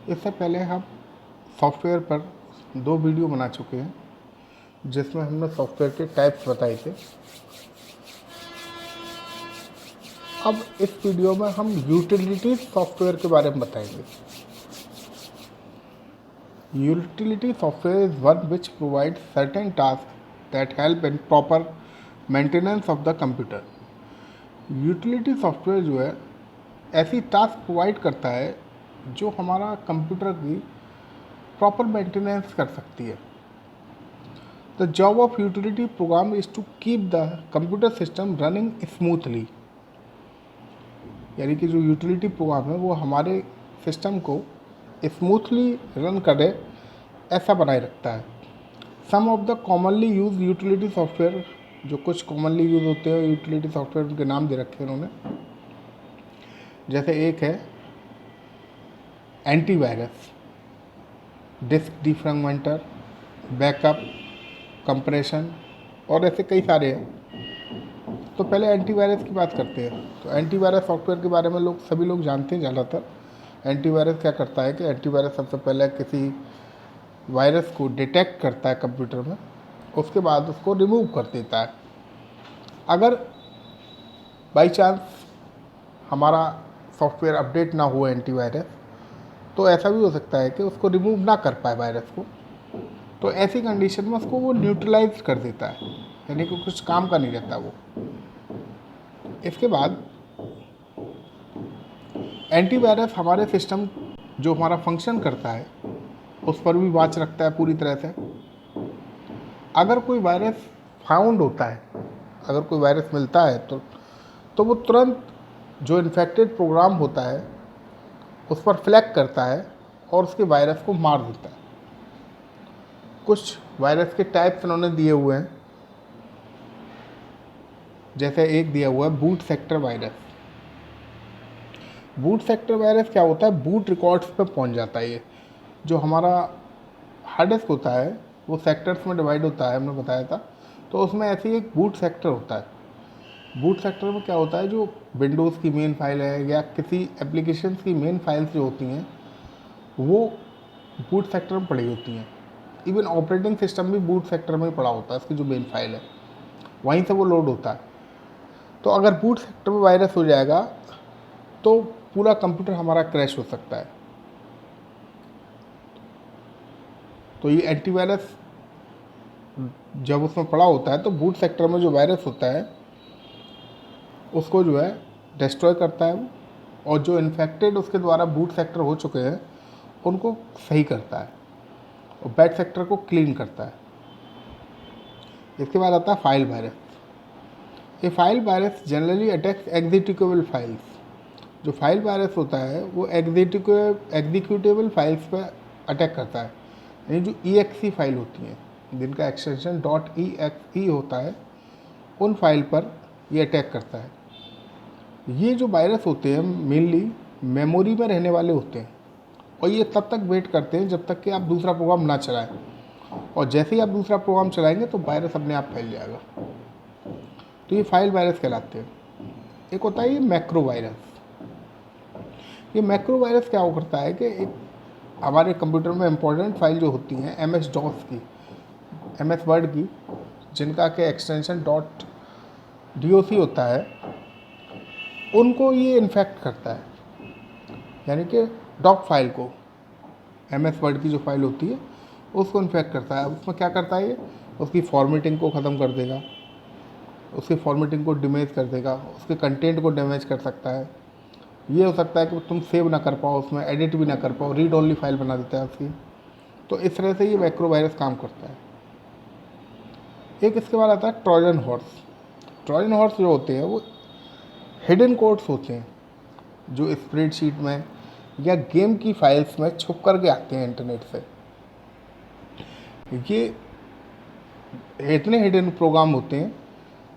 इससे पहले हम सॉफ्टवेयर पर 2 वीडियो बना चुके हैं जिसमें हमने सॉफ्टवेयर के टाइप्स बताए थे। अब इस वीडियो में हम यूटिलिटी सॉफ्टवेयर के बारे में बताएंगे। Utility software is one which provide certain task that help in proper maintenance of the computer. Utility software जो है ऐसी टास्क प्रोवाइड करता है जो हमारा कंप्यूटर की प्रॉपर मेंटेनेंस कर सकती है। The job of utility program is to keep the computer system running smoothly. यानी कि जो यूटिलिटी प्रोग्राम है वो हमारे सिस्टम को स्मूथली रन करे ऐसा बनाए रखता है। Some of the commonly use utility software, जो कुछ कॉमनली यूज होते हैं यूटिलिटी सॉफ्टवेयर, उनके नाम दे रखे हैं उन्होंने। जैसे एक है antivirus, disk defragmenter, backup, compression और ऐसे कई सारे हैं। तो पहले एंटीवायरस की बात करते हैं। तो एंटीवायरस सॉफ्टवेयर के बारे में सभी लोग जानते हैं ज़्यादातर। एंटीवायरस क्या करता है कि एंटीवायरस सबसे पहले किसी वायरस को डिटेक्ट करता है कंप्यूटर में, उसके बाद उसको रिमूव कर देता है। अगर बाई चांस हमारा सॉफ्टवेयर अपडेट ना हो एंटीवायरस, तो ऐसा भी हो सकता है कि उसको रिमूव ना कर पाए वायरस को। तो ऐसी कंडीशन में उसको वो न्यूट्रलाइज कर देता है, यानी कि कुछ काम का नहीं रहता वो। इसके बाद एंटीवायरस हमारे सिस्टम जो हमारा फंक्शन करता है उस पर भी वॉच रखता है पूरी तरह से। अगर कोई वायरस फाउंड होता है, अगर कोई वायरस मिलता है तो वो तुरंत जो इन्फेक्टेड प्रोग्राम होता है उस पर फ्लैग करता है और उसके वायरस को मार देता है। कुछ वायरस के टाइप्स उन्होंने दिए हुए हैं। जैसे एक दिया हुआ है boot sector virus. Boot sector virus क्या होता है? बूट रिकॉर्ड्स पे पहुंच जाता है। ये जो हमारा हार्ड डिस्क होता है वो सेक्टर्स में डिवाइड होता है, हमने बताया था। तो उसमें ऐसे ही एक बूट सेक्टर होता है। बूट सेक्टर में क्या होता है, जो विंडोज़ की मेन फाइल है या किसी एप्लीकेशन की मेन फाइल्स जो होती हैं वो बूट सेक्टर में पड़ी होती हैं। इवन ऑपरेटिंग सिस्टम भी बूट सेक्टर में ही पड़ा होता है, उसकी जो मेन फाइल है वहीं से वो लोड होता है। तो अगर बूट सेक्टर में वायरस हो जाएगा तो पूरा कंप्यूटर हमारा क्रैश हो सकता है। तो ये एंटीवायरस जब उसमें पड़ा होता है तो बूट सेक्टर में जो वायरस होता है उसको जो है डिस्ट्रॉय करता है वो, और जो इन्फेक्टेड उसके द्वारा बूट सेक्टर हो चुके हैं उनको सही करता है और बैड सेक्टर को क्लीन करता है। इसके बाद आता है फाइल वायरस। ये file virus generally attacks executable files. जो फाइल वायरस होता है वो एग्जीक्यूटेबल फाइल्स पर अटैक करता है, यानी जो EXE फाइल होती हैं जिनका एक्सटेंशन .exe होता है, उन फाइल पर ये अटैक करता है। ये जो वायरस होते हैं मेनली मेमोरी में रहने वाले होते हैं और ये तब तक वेट करते हैं जब तक कि आप दूसरा प्रोग्राम ना चलाएं, और जैसे ही आप दूसरा प्रोग्राम चलाएंगे तो वायरस अपने आप फैल जाएगा। तो ये फाइल वायरस कहलाते हैं। एक होता है ये मैक्रो वायरस। ये मैक्रो वायरस क्या करता है कि एक हमारे कंप्यूटर में इंपॉर्टेंट फाइल जो होती हैं MS DOS की, MS वर्ड की, जिनका के एक्सटेंशन .doc होता है, उनको ये इन्फेक्ट करता है। यानी कि डॉक फाइल को, MS वर्ड की जो फाइल होती है उसको इन्फेक्ट करता है। उसमें क्या करता है ये? उसकी फॉर्मेटिंग को ख़त्म कर देगा, उसकी फॉर्मेटिंग को डैमेज कर देगा, उसके कंटेंट को डैमेज कर सकता है। ये हो सकता है कि तुम सेव ना कर पाओ, उसमें एडिट भी ना कर पाओ, रीड ओनली फाइल बना देता है उसकी। तो इस तरह से ये मैक्रो वायरस काम करता है। एक इसके बाद आता है ट्रोजन हॉर्स। ट्रोजन हॉर्स जो होते हैं वो हिडन कोड्स होते हैं जो स्प्रेडशीट में या गेम की फाइल्स में छुप करके आते हैं इंटरनेट से। ये इतने हिडन प्रोग्राम होते हैं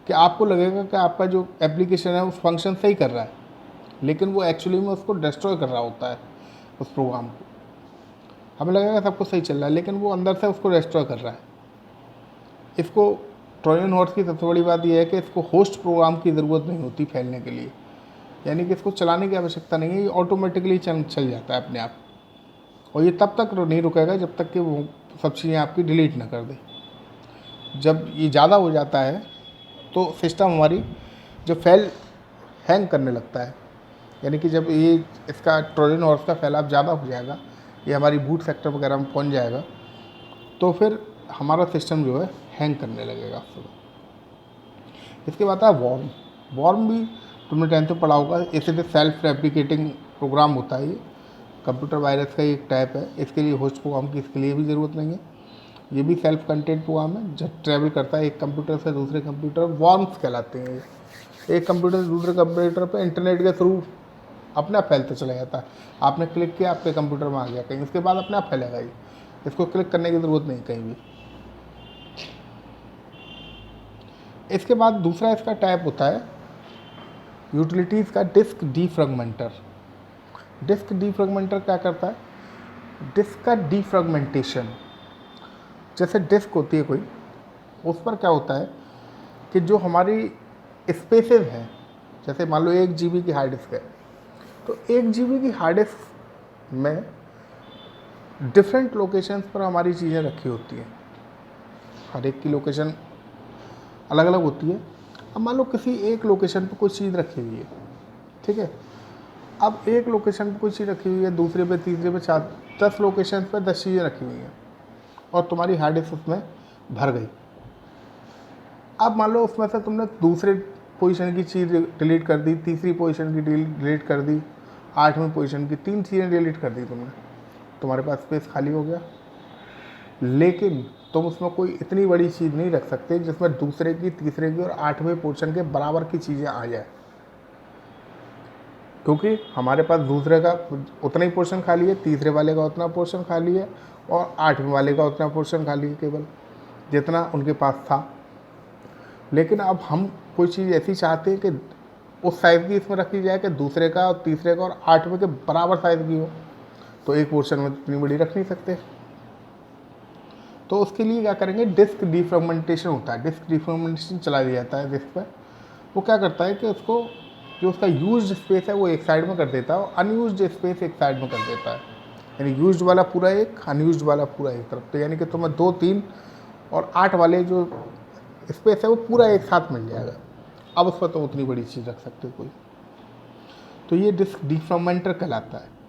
कि आपको लगेगा कि आपका जो एप्लीकेशन है उस फंक्शन सही कर रहा है, लेकिन वो एक्चुअली में उसको डिस्ट्रॉय कर रहा होता है उस प्रोग्राम को। हमें लगेगा सब कुछ सही चल रहा है, लेकिन वो अंदर से उसको डिस्ट्रॉय कर रहा है। इसको ट्रोजन हॉर्स की सबसे बड़ी बात यह है कि इसको होस्ट प्रोग्राम की ज़रूरत नहीं होती फैलने के लिए, यानी कि इसको चलाने की आवश्यकता नहीं है, ये ऑटोमेटिकली चल जाता है अपने आप। और ये तब तक नहीं रुकेगा जब तक कि वो सब चीज़ें आपकी डिलीट ना कर दे। जब ये ज़्यादा हो जाता है तो सिस्टम हमारी जो हैंग करने लगता है, यानी कि जब ये इसका ट्रोजन हॉर्स का फैलाव ज़्यादा हो जाएगा, ये हमारी बूट सेक्टर वगैरह में पहुंच जाएगा, तो फिर हमारा सिस्टम जो है हैंग करने लगेगा। इसके बाद है वॉर्म। वॉर्म भी तुमने 10th में पढ़ा होगा। इसे तो सेल्फ रेप्लिकेटिंग प्रोग्राम होता है, ये कंप्यूटर वायरस का एक टाइप है। इसके लिए होस्ट प्रोग्राम की इसके लिए भी ज़रूरत नहीं है। ये भी सेल्फ कंटेंट प्रोग्राम है, जब ट्रैवल करता है एक कंप्यूटर से दूसरे कंप्यूटर। वॉर्म्स कहलाते हैं ये। एक कंप्यूटर से दूसरे कंप्यूटर पर इंटरनेट के थ्रू अपने आप फैलते चला जाता है। आपने क्लिक किया, आपके कंप्यूटर में आ गया कहीं, उसके बाद अपने आप फैलेगा ये। इसको क्लिक करने की ज़रूरत नहीं कहीं भी। इसके बाद दूसरा इसका टाइप होता है यूटिलिटीज़ का डिस्क डीफ्रैगमेंटर। डिस्क डीफ्रैगमेंटर क्या करता है? डिस्क का डीफ्रैगमेंटेशन। जैसे डिस्क होती है कोई, उस पर क्या होता है कि जो हमारी स्पेसेस हैं, जैसे मान लो 1 GB की हार्ड डिस्क है, तो 1 GB की हार्ड डिस्क में डिफरेंट लोकेशंस पर हमारी चीज़ें रखी होती हैं। हर एक की लोकेशन अलग अलग होती है। अब मान लो किसी एक लोकेशन पर कोई चीज़ रखी हुई है, ठीक है। अब एक लोकेशन पर कोई चीज़ रखी हुई है, दूसरे पे, तीसरे पे, 10 लोकेशन पर 10 चीज़ें रखी हुई हैं, और तुम्हारी हार्ड डिस्क उसमें भर गई। अब मान लो उसमें से तुमने दूसरे पोजीशन की चीज़ डिलीट कर दी, तीसरी पोजीशन की डिलीट कर दी, 8वीं पोजीशन की 3 चीज़ें डिलीट कर दी तुमने, तुम्हारे पास स्पेस खाली हो गया। लेकिन तुम उसमें कोई इतनी बड़ी चीज़ नहीं रख सकते जिसमें दूसरे की, तीसरे की और 8वें पोर्शन के बराबर की चीज़ें आ जाए, क्योंकि हमारे पास दूसरे का उतना ही पोर्शन खाली है, तीसरे वाले का उतना पोर्शन खाली है, और 8वें वाले का उतना पोर्शन खाली है, केवल जितना उनके पास था। लेकिन अब हम कोई चीज़ ऐसी चाहते हैं कि उस साइज़ की इसमें रखी जाए कि दूसरे का और तीसरे का और 8वें के बराबर साइज़ की हो, तो एक पोर्शन में इतनी बड़ी रख नहीं सकते। तो उसके लिए क्या करेंगे, डिस्क डीफ्रैगमेंटेशन होता है। डिस्क डीफ्रैगमेंटेशन चला दिया जाता है डिस्क पर। वो क्या करता है कि उसको जो उसका यूज्ड स्पेस है वो एक साइड में कर देता है, और अनयूज्ड स्पेस एक साइड में कर देता है। यानी यूज्ड वाला पूरा एक, अनयूज्ड वाला पूरा एक तरफ। तो यानी कि तुम्हें 2, 3 और 8 वाले जो स्पेस है वो पूरा एक साथ मिल जाएगा। अब उस पर तो उतनी बड़ी चीज़ रख सकते हो कोई। तो ये डिस्क डीफ्रैगमेंटर कहलाता है।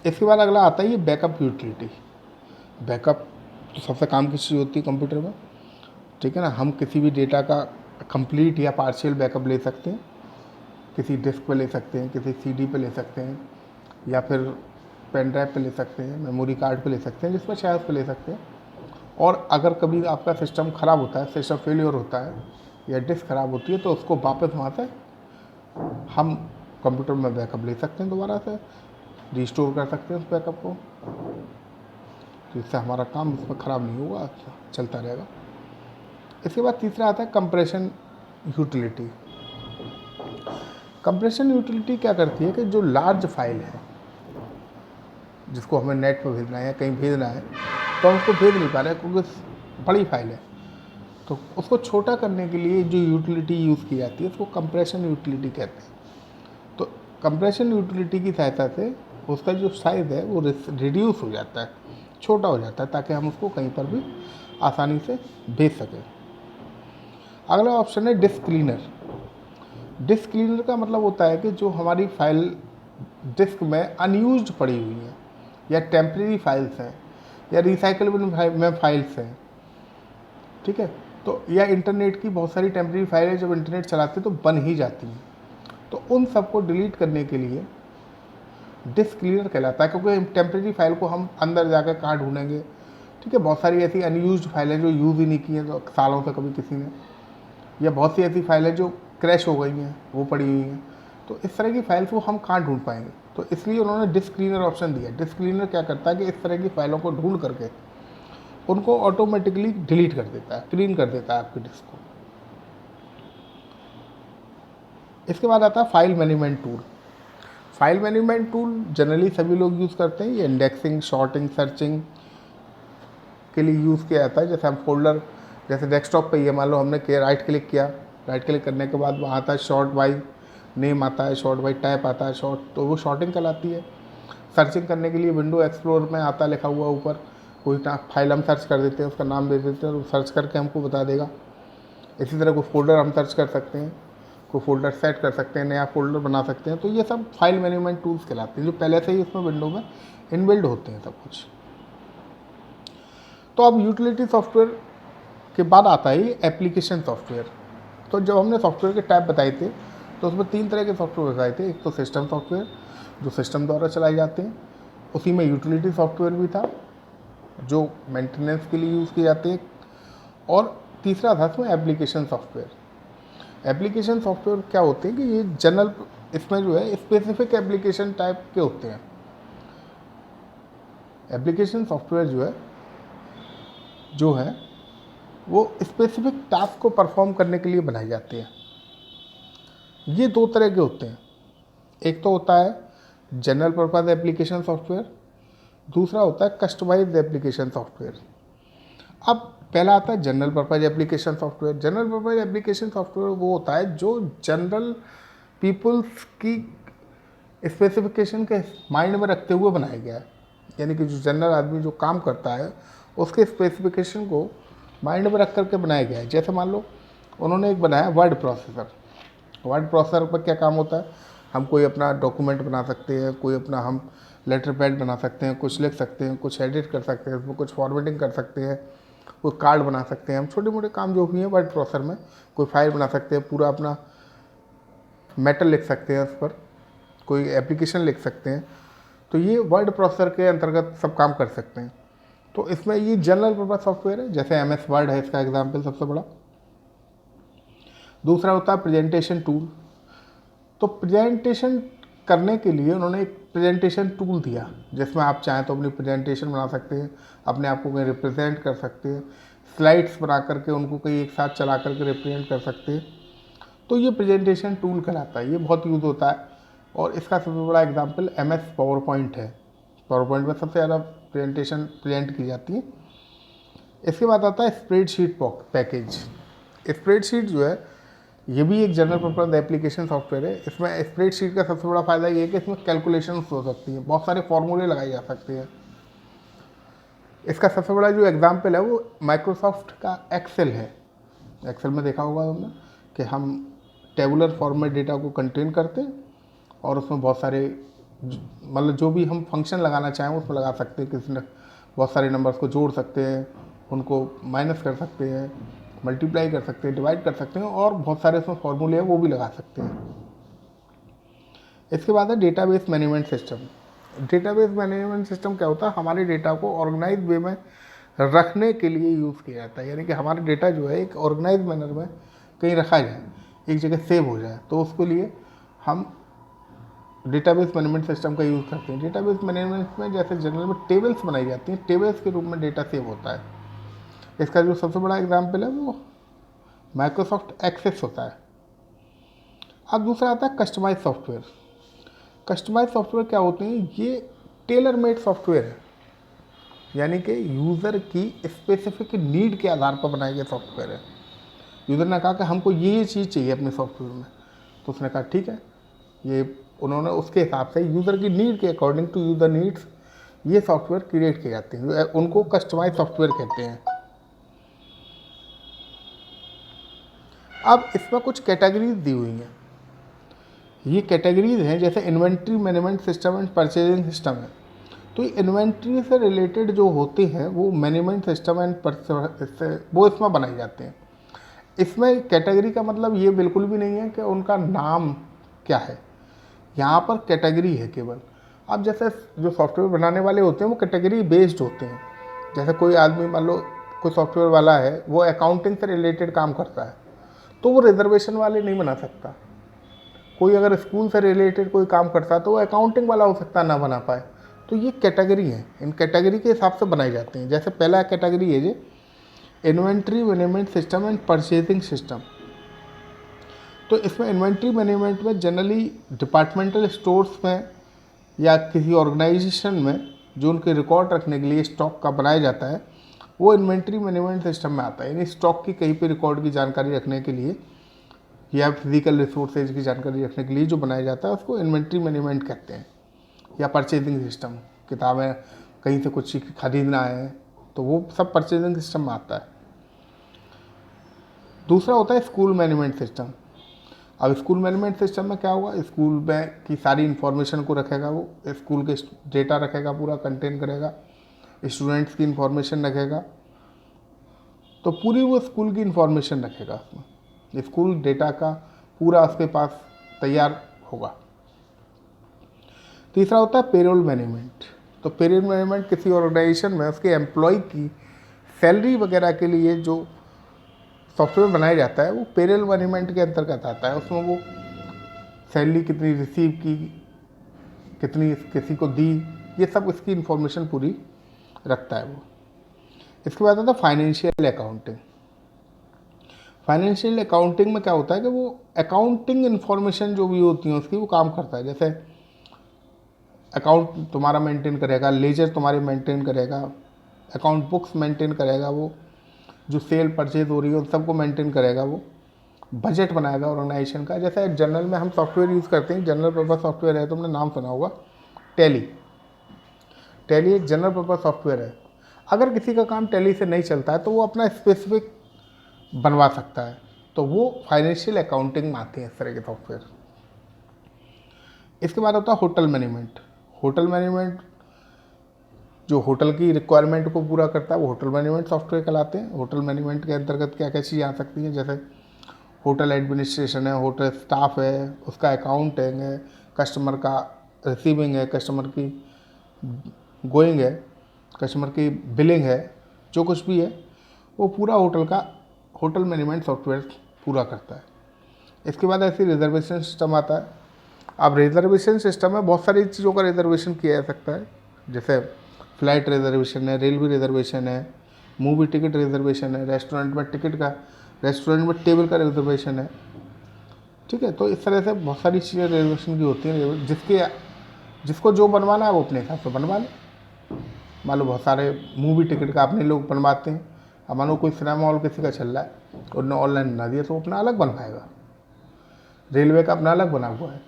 इसके बाद अगला आता है ये बैकअप यूटिलिटी। बैकअप तो सबसे काम की चीज़ होती है कंप्यूटर में, ठीक है ना। हम किसी भी डेटा का कंप्लीट या पार्शियल बैकअप ले सकते हैं, किसी डिस्क पे ले सकते हैं, किसी CD पे ले सकते हैं, या फिर पेन ड्राइव पे ले सकते हैं, मेमोरी कार्ड पे ले सकते हैं, जिसमें चाहे उस पे ले सकते हैं। और अगर कभी आपका सिस्टम ख़राब होता है, सिस्टम फेलियर होता है या डिस्क ख़राब होती है, तो उसको वापस वहाँ से हम कंप्यूटर में बैकअप ले सकते हैं, दोबारा से रिस्टोर कर सकते हैं उस बैकअप को। तो इससे हमारा काम उसमें ख़राब नहीं होगा, चलता रहेगा। इसके बाद तीसरा आता है कंप्रेशन यूटिलिटी। कंप्रेशन यूटिलिटी क्या करती है कि जो लार्ज फाइल है, जिसको हमें नेट पर भेजना है या कहीं भेजना है, तो हम उसको भेज नहीं पा रहे हैं क्योंकि बड़ी फाइल है, तो उसको छोटा करने के लिए जो यूटिलिटी यूज़ की जाती है उसको कंप्रेशन यूटिलिटी कहते हैं। तो कंप्रेशन यूटिलिटी की सहायता से उसका जो साइज़ है वो रिड्यूस हो जाता है, छोटा हो जाता है, ताकि हम उसको कहीं पर भी आसानी से भेज सकें। अगला ऑप्शन है डिस्क क्लीनर। डिस्क क्लीनर का मतलब होता है कि जो हमारी फाइल डिस्क में अनयूज्ड पड़ी हुई है, या टेम्प्रेरी फाइल्स हैं, या रिसाइकलेबल में फाइल्स हैं, ठीक है, तो या इंटरनेट की बहुत सारी टेम्प्रेरी फाइलें जब इंटरनेट चलाते तो बन ही जाती हैं, तो उन सबको डिलीट करने के लिए डिस्क क्लीनर कहलाता है। क्योंकि टेम्प्रेरी फाइल को हम अंदर जाकर कहाँ ढूंढेंगे, ठीक है। बहुत सारी ऐसी अनयूज्ड फाइलें जो यूज़ ही नहीं की हैं तो सालों से कभी किसी ने, या बहुत सी ऐसी फाइलें जो क्रैश हो गई हैं, वो पड़ी हुई हैं, तो इस तरह की फाइल्स को हम कहाँ ढूंढ पाएंगे। तो इसलिए उन्होंने डिस्क क्लीनर ऑप्शन दिया। डिस्क क्लीनर क्या करता है कि इस तरह की फाइलों को ढूंढ करके उनको ऑटोमेटिकली डिलीट कर देता है, क्लीन कर देता है आपकी डिस्क को। इसके बाद आता है file management tool. File management tool generally सभी लोग यूज़ करते हैं। ये इंडेक्सिंग, शॉर्टिंग, सर्चिंग के लिए यूज़ किया जाता है। जैसे हम फोल्डर, जैसे डेस्कटॉप पे ये मान लो हमने किया, राइट क्लिक किया, राइट क्लिक करने के बाद वहाँ आता है शॉर्ट बाई नेम आता है शॉर्ट, बाई टाइप आता है शॉर्ट, तो वो शॉर्टिंग कहलाती है। सर्चिंग करने के लिए विंडो एक्सप्लोर में आता लिखा हुआ ऊपर, कोई फाइल हम सर्च कर देते हैं, उसका नाम दे देते हैं और सर्च करके हमको बता देगा। इसी तरह कोई फोल्डर हम सर्च कर सकते हैं, कोई फोल्डर सेट कर सकते हैं, नया फोल्डर बना सकते हैं। तो ये सब फाइल मैनेजमेंट टूल्स कहलाते हैं, जो पहले से ही उसमें विंडो में इनबिल्ड होते हैं सब कुछ। तो अब यूटिलिटी सॉफ्टवेयर के बाद आता है एप्लीकेशन सॉफ्टवेयर। तो जब हमने सॉफ्टवेयर के टाइप बताए थे तो उसमें 3 तरह के सॉफ्टवेयर बताए थे। एक तो सिस्टम सॉफ्टवेयर जो सिस्टम द्वारा चलाए जाते हैं, उसी में यूटिलिटी सॉफ्टवेयर भी था जो मेंटेनेंस के लिए यूज़ किए जाते हैं, और तीसरा था इसमें एप्लीकेशन सॉफ्टवेयर। एप्लीकेशन सॉफ्टवेयर क्या होते हैं कि ये जनरल, इसमें जो है स्पेसिफिक एप्लीकेशन टाइप के होते हैं। एप्लीकेशन सॉफ्टवेयर जो है वो स्पेसिफिक टास्क को परफॉर्म करने के लिए बनाए जाते हैं। ये 2 तरह के होते हैं। एक तो होता है जनरल पर्पस एप्लीकेशन सॉफ्टवेयर, दूसरा होता है कस्टमाइज्ड एप्लीकेशन सॉफ्टवेयर। अब पहला आता है general purpose application software. General purpose application software वो होता है जो जनरल पीपल्स की स्पेसिफिकेशन के माइंड में रखते हुए बनाया गया है। यानी कि जो जनरल आदमी जो काम करता है उसके स्पेसिफिकेशन को माइंड में रख करके बनाया गया है। जैसे मान लो उन्होंने एक बनाया वर्ड प्रोसेसर। वर्ड प्रोसेसर पर क्या काम होता है, हम कोई अपना डॉक्यूमेंट बना सकते हैं, कोई अपना हम लेटर पैड बना सकते हैं, कुछ लिख सकते हैं, कुछ एडिट कर सकते हैं, उसमें कुछ फॉर्मेटिंग कर सकते हैं, कोई कार्ड बना सकते हैं। हम छोटे मोटे काम जो भी हैं वर्ड प्रोसेसर में, कोई फाइल बना सकते हैं, पूरा अपना मैटर लिख सकते हैं, उस पर कोई एप्लीकेशन लिख सकते हैं। तो ये वर्ड प्रोसेसर के अंतर्गत सब काम कर सकते हैं। तो इसमें ये जनरल पर्पस सॉफ्टवेयर है, जैसे MS वर्ड है इसका एग्जाम्पल सबसे बड़ा। दूसरा होता है प्रेजेंटेशन टूल। तो प्रेजेंटेशन करने के लिए उन्होंने एक प्रेजेंटेशन टूल दिया, जिसमें आप चाहें तो अपनी प्रेजेंटेशन बना सकते हैं, अपने आप को कहीं रिप्रेजेंट कर सकते हैं, स्लाइड्स बना करके उनको कहीं एक साथ चला करके रिप्रेजेंट कर सकते हैं। तो ये प्रेजेंटेशन टूल कहलाता है, ये बहुत यूज़ होता है। और इसका सबसे बड़ा एग्जाम्पल MS पावर पॉइंट है। पावर पॉइंट में सबसे ज़्यादा प्रेजेंटेशन प्रेजेंट की जाती है। इसके बाद आता है स्प्रेडशीट पैकेज। स्प्रेडशीट जो है ये भी एक जनरल पर्पस एप्लीकेशन सॉफ्टवेयर है। इसमें स्प्रेडशीट का सबसे बड़ा फायदा ये है कि इसमें कैलकुलेशंस हो सकती हैं, बहुत सारे फॉर्मूले लगाए जा सकते हैं। इसका सबसे बड़ा जो एग्जाम्पल है वो माइक्रोसॉफ्ट का एक्सेल है। एक्सेल में देखा होगा हमने कि हम टेबुलर फॉर्म में डेटा को कंटेन करते हैं और उसमें बहुत सारे मतलब जो भी हम फंक्शन लगाना चाहें उसमें लगा सकते हैं। किसी ने बहुत सारे नंबर्स को जोड़ सकते हैं, उनको माइनस कर सकते हैं, मल्टीप्लाई कर सकते हैं, डिवाइड कर सकते हैं, और बहुत सारे इसमें फॉर्मूले हैं वो भी लगा सकते हैं। इसके बाद है database management system. Database management system क्या होता है, हमारे डेटा को ऑर्गेनाइज वे में रखने के लिए यूज़ किया जाता है। यानी कि हमारा डेटा जो है एक ऑर्गेनाइज मैनर में कहीं रखा जाए, एक जगह सेव हो जाए, तो उसके लिए हम डेटाबेस मैनेजमेंट सिस्टम का यूज़ करते हैं। डेटाबेस मैनेजमेंट में जैसे जनरल में टेबल्स बनाई जाती हैं, टेबल्स के रूप में डेटा सेव होता है। इसका जो सबसे बड़ा एग्जाम्पल है वो माइक्रोसॉफ्ट एक्सेस होता है। अब दूसरा आता है कस्टमाइज सॉफ्टवेयर। कस्टमाइज सॉफ्टवेयर क्या होते हैं, ये टेलर मेड सॉफ्टवेयर है। यानी कि यूज़र की स्पेसिफिक नीड के आधार पर बनाए गए सॉफ्टवेयर है। यूज़र ने कहा कि हमको ये चीज़ चाहिए अपने सॉफ्टवेयर में, तो उसने कहा ठीक है, ये उन्होंने उसके हिसाब से यूज़र की नीड के अकॉर्डिंग टू यूज़र नीड्स ये सॉफ्टवेयर क्रिएट किए जाते हैं, उनको कस्टमाइज सॉफ्टवेयर कहते हैं। अब इसमें कुछ कैटेगरीज दी हुई हैं। ये कैटेगरीज हैं जैसे inventory management system and purchasing system है। तो ये इन्वेंट्री से रिलेटेड जो होते हैं वो मैनेजमेंट सिस्टम एंड वो इसमें बनाए जाते हैं। इसमें कैटेगरी का मतलब ये बिल्कुल भी नहीं है कि उनका नाम क्या है, यहाँ पर कैटेगरी है केवल। अब जैसे जो सॉफ्टवेयर बनाने वाले होते हैं वो कैटेगरी बेस्ड होते हैं। जैसे कोई आदमी मान लो कोई सॉफ्टवेयर वाला है, वो अकाउंटिंग से रिलेटेड काम करता है, तो वो रिजर्वेशन वाले नहीं बना सकता। कोई अगर स्कूल से रिलेटेड कोई काम करता है तो वो अकाउंटिंग वाला हो सकता है ना बना पाए। तो ये कैटेगरी है, इन कैटेगरी के हिसाब से बनाई जाती हैं। जैसे पहला कैटेगरी है जी inventory management system and purchasing system. तो इसमें इन्वेंट्री मैनेजमेंट में जनरली डिपार्टमेंटल स्टोर्स में या किसी ऑर्गेनाइजेशन में जो उनके रिकॉर्ड रखने के लिए स्टॉक का बनाया जाता है वो इन्वेंट्री मैनेजमेंट सिस्टम में आता है। यानी स्टॉक की कहीं पे रिकॉर्ड की जानकारी रखने के लिए या फिजिकल रिसोर्सेज की जानकारी रखने के लिए जो बनाया जाता है उसको इन्वेंट्री मैनेजमेंट कहते हैं। या परचेजिंग सिस्टम, किताबें कहीं से कुछ खरीदना है तो वो सब परचेजिंग सिस्टम में आता है। दूसरा होता है स्कूल मैनेजमेंट सिस्टम। अब स्कूल मैनेजमेंट सिस्टम में क्या होगा, स्कूल में की सारी इन्फॉर्मेशन को रखेगा, वो स्कूल के डेटा रखेगा, पूरा कंटेन करेगा, स्टूडेंट्स की इन्फॉर्मेशन रखेगा, तो पूरी वो स्कूल की इन्फॉर्मेशन रखेगा उसमें, स्कूल डेटा का पूरा उसके पास तैयार होगा। तीसरा होता है पेरोल मैनेजमेंट। तो पेरोल मैनेजमेंट किसी ऑर्गेनाइजेशन में उसके एम्प्लॉय की सैलरी वगैरह के लिए जो सॉफ्टवेयर बनाया जाता है वो पेरोल मैनेजमेंट के अंतर्गत आता है। उसमें वो सैलरी कितनी रिसीव की, कितनी किसी को दी, ये सब इसकी इन्फॉर्मेशन पूरी रखता है वो। इसके बाद आता है फाइनेंशियल अकाउंटिंग। फाइनेंशियल अकाउंटिंग में क्या होता है कि वो अकाउंटिंग इन्फॉर्मेशन जो भी होती है उसकी वो काम करता है। जैसे अकाउंट तुम्हारा मेंटेन करेगा, लेजर तुम्हारे मेंटेन करेगा, अकाउंट बुक्स मेंटेन करेगा, वो जो सेल परचेज हो रही है उन सबको मेंटेन करेगा, वो बजट बनाएगा ऑर्गेनाइजेशन का। जैसे जनरल में हम सॉफ्टवेयर यूज़ करते हैं, जनरल पर्पस सॉफ्टवेयर है, तुमने नाम सुना होगा टैली। टैली एक जनरल पर्पस सॉफ्टवेयर है। अगर किसी का काम टैली से नहीं चलता है तो वो अपना स्पेसिफिक बनवा सकता है, तो वो फाइनेंशियल अकाउंटिंग में आते हैं इस तरह के सॉफ्टवेयर। इसके बाद होता है होटल मैनेजमेंट। होटल मैनेजमेंट जो होटल की रिक्वायरमेंट को पूरा करता है वो होटल मैनेजमेंट सॉफ्टवेयर कहलाते हैं। होटल मैनेजमेंट के अंतर्गत क्या क्या चीज़ें आ सकती हैं, जैसे होटल एडमिनिस्ट्रेशन है, होटल स्टाफ है, उसका अकाउंटिंग है, कस्टमर का रिसीविंग है, कस्टमर की गोइंग है, कस्टमर की बिलिंग है, जो कुछ भी है वो पूरा होटल मैनेजमेंट सॉफ्टवेयर पूरा करता है। इसके बाद ऐसे रिजर्वेशन सिस्टम आता है। अब रिजर्वेशन सिस्टम में बहुत सारी चीज़ों का रिजर्वेशन किया जा सकता है, जैसे फ्लाइट रिजर्वेशन है, रेलवे रिजर्वेशन है, मूवी टिकट रिजर्वेशन है, रेस्टोरेंट में टेबल का रिजर्वेशन है। ठीक है, तो इस तरह से बहुत सारी चीज़ें रिजर्वेशन की होती हैं। जिसको जो बनवाना है वो अपने हिसाब से बनवा ले। मान लो बहुत सारे मूवी टिकट का अपने लोग बनवाते हैं। अब मान लो कोई सिनेमा हॉल किसी का चल रहा है, उन्होंने ऑनलाइन बना दिया तो अपना अलग बनवाएगा। रेलवे का अपना अलग बना हुआ है,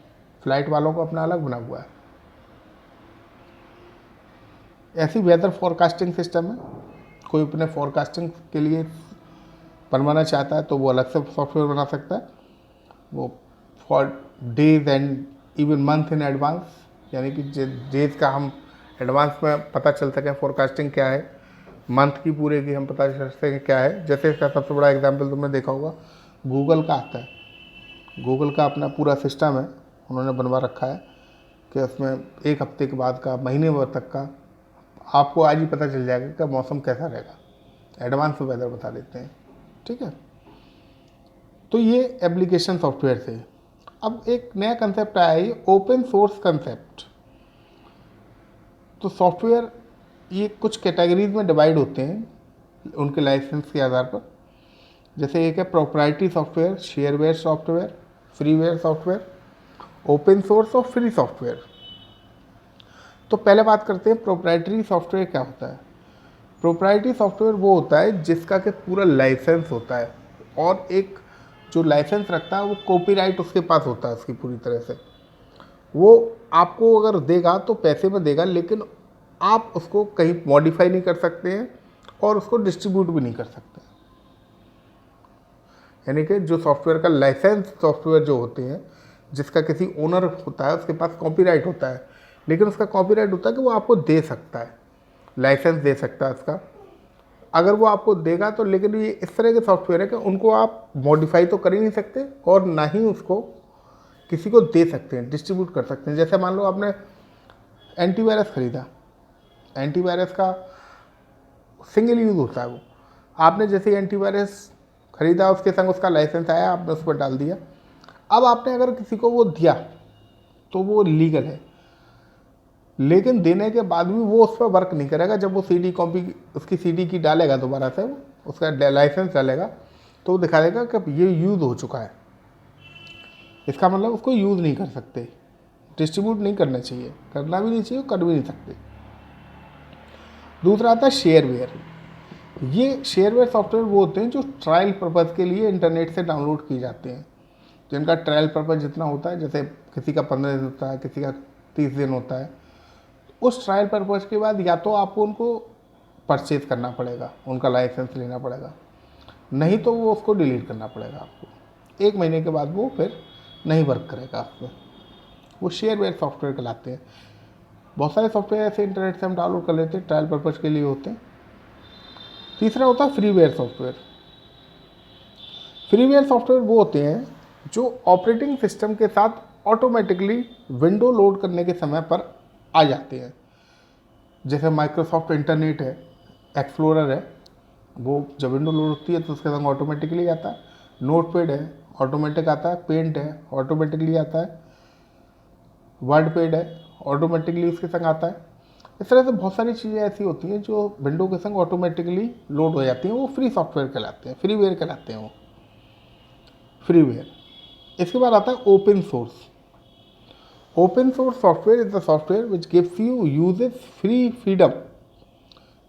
फ्लाइट वालों को अपना अलग बना हुआ है। ऐसी वेदर फॉरकास्टिंग सिस्टम है, कोई अपने फॉरकास्टिंग के लिए बनवाना चाहता है तो वो अलग से सॉफ्टवेयर बना सकता है, वो for days and even month in advance, यानी कि डेज का हम एडवांस में पता चल सकें फॉरकास्टिंग क्या है, मंथ की पूरे की हम पता चल सकें क्या है। जैसे इसका सबसे बड़ा एग्जांपल तुमने देखा होगा गूगल का आता है। गूगल का अपना पूरा सिस्टम है, उन्होंने बनवा रखा है कि उसमें एक हफ्ते के बाद का, महीने भर तक का आपको आज ही पता चल जाएगा कि मौसम कैसा रहेगा, एडवांस में वेदर बता देते हैं। ठीक है, तो ये एप्लीकेशन सॉफ्टवेयर थे। अब एक नया कंसेप्ट आया है, ओपन सोर्स कंसेप्ट। तो सॉफ्टवेयर ये कुछ कैटेगरीज में डिवाइड होते हैं उनके लाइसेंस के आधार पर। जैसे एक है proprietary software, shareware software, freeware software, open source और फ्री सॉफ्टवेयर। तो पहले बात करते हैं प्रोप्राइटरी सॉफ्टवेयर क्या होता है। प्रोप्राइटरी सॉफ्टवेयर वो होता है जिसका कि पूरा लाइसेंस होता है, और एक जो लाइसेंस रखता है वो कॉपीराइट उसके पास होता है उसकी पूरी तरह से। वो आपको अगर देगा तो पैसे में देगा, लेकिन आप उसको कहीं मॉडिफाई नहीं कर सकते हैं और उसको डिस्ट्रीब्यूट भी नहीं कर सकते। यानी कि जो सॉफ्टवेयर का लाइसेंस सॉफ्टवेयर जो होते हैं, जिसका किसी ओनर होता है उसके पास कॉपीराइट होता है, लेकिन उसका कॉपीराइट होता है कि वो आपको दे सकता है, लाइसेंस दे सकता है उसका, अगर वो आपको देगा तो। लेकिन ये इस तरह के सॉफ्टवेयर है कि उनको आप मॉडिफाई तो कर ही नहीं सकते और ना ही उसको किसी को दे सकते हैं, डिस्ट्रीब्यूट कर सकते हैं। जैसे मान लो आपने एंटीवायरस खरीदा, एंटीवायरस का सिंगल यूज़ होता है वो। आपने जैसे एंटीवायरस खरीदा, उसके संग उसका लाइसेंस आया, आपने उस पर डाल दिया। अब आपने अगर किसी को वो दिया तो वो लीगल है, लेकिन देने के बाद भी वो उस पर वर्क नहीं करेगा। जब वो सीडी कॉपी उसकी सीडी की डालेगा दोबारा से, वो उसका लाइसेंस डालेगा तो वो दिखा देगा कि ये यूज़ हो चुका है। इसका मतलब उसको यूज़ नहीं कर सकते, डिस्ट्रीब्यूट नहीं करना चाहिए, करना भी नहीं चाहिए, कर भी नहीं सकते। दूसरा आता है शेयरवेयर। ये शेयरवेयर सॉफ्टवेयर वो होते हैं जो ट्रायल पर्पज़ के लिए इंटरनेट से डाउनलोड किए जाते हैं। जिनका ट्रायल पर्पज जितना होता है, जैसे किसी का 15 दिन होता है, किसी का 30 दिन होता है, उस ट्रायल पर्पज के बाद या तो आपको उनको परचेज करना पड़ेगा, उनका लाइसेंस लेना पड़ेगा, नहीं तो वो उसको डिलीट करना पड़ेगा आपको। 1 महीने के बाद वो फिर नहीं वर्क करेगा आप पे। वो शेयरवेयर सॉफ्टवेयर कहलाते हैं। बहुत सारे सॉफ्टवेयर ऐसे इंटरनेट से हम डाउनलोड कर लेते हैं, ट्रायल पर्पज के लिए होते हैं। तीसरा होता है फ्रीवेयर सॉफ्टवेयर। फ्रीवेयर सॉफ्टवेयर वो होते हैं जो ऑपरेटिंग सिस्टम के साथ ऑटोमेटिकली विंडो लोड करने के समय पर आ जाते हैं। जैसे माइक्रोसॉफ्ट इंटरनेट है, एक्सप्लोरर है, वो जब विंडो लोड होती है तो उसके संग ऑटोमेटिकली आता है। नोटपैड है, ऑटोमेटिक आता है। पेंट है, ऑटोमेटिकली आता है। वर्डपैड है, ऑटोमेटिकली उसके संग आता है। इस तरह से बहुत सारी चीज़ें ऐसी होती हैं जो विंडो के संग ऑटोमेटिकली लोड हो जाती हैं, वो फ्री सॉफ्टवेयर कहलाते हैं, फ्रीवेयर कहलाते हैं वो, फ्रीवेयर। इसके बाद आता है open source. Open source software is the software which gives you users free freedom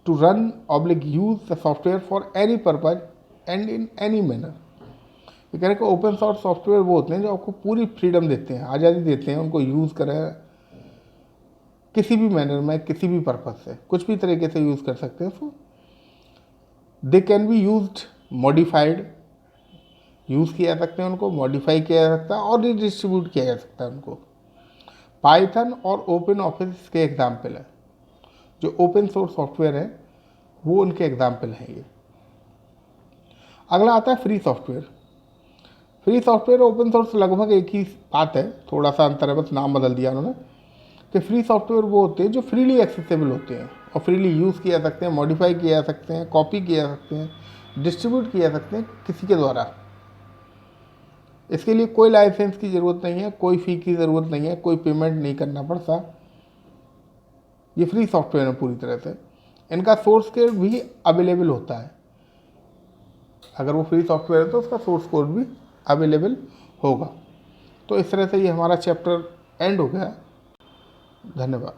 to run oblique use the software for any purpose and in any manner। ये कह रहे कि ओपन सोर्स सॉफ्टवेयर वो होते हैं जो आपको पूरी फ्रीडम देते हैं, आज़ादी देते हैं, उनको यूज़ करें किसी भी मैनर में, किसी भी पर्पज से, कुछ भी तरीके से यूज़ कर सकते हैं उसको। They can be used modified, use किया जा सकते हैं उनको, मॉडिफाई किया जा सकता है और रिडिस्ट्रीब्यूट किया जा सकता है उनको। पाइथन और ओपन ऑफिस के एग्जाम्पल है। जो ओपन सोर्स सॉफ्टवेयर है वो उनके एग्जाम्पल हैं ये। अगला आता है फ्री सॉफ्टवेयर। फ्री सॉफ्टवेयर और ओपन सोर्स लगभग एक ही बात है, थोड़ा सा अंतर है, बस नाम बदल दिया उन्होंने। कि फ्री सॉफ्टवेयर वो होते हैं जो फ्रीली एक्सेसिबल होते हैं और फ्रीली यूज़ किया जा सकते हैं, मॉडिफाई किया जा सकते हैं, कॉपी किया जा सकते हैं, डिस्ट्रीब्यूट किया जा सकते हैं किसी के द्वारा। इसके लिए कोई लाइसेंस की ज़रूरत नहीं है, कोई फ़ी की ज़रूरत नहीं है, कोई पेमेंट नहीं करना पड़ता। ये फ्री सॉफ्टवेयर है पूरी तरह से। इनका सोर्स कोड भी अवेलेबल होता है। अगर वो फ्री सॉफ्टवेयर है तो उसका सोर्स कोड भी अवेलेबल होगा। तो इस तरह से ये हमारा चैप्टर एंड हो गया। धन्यवाद।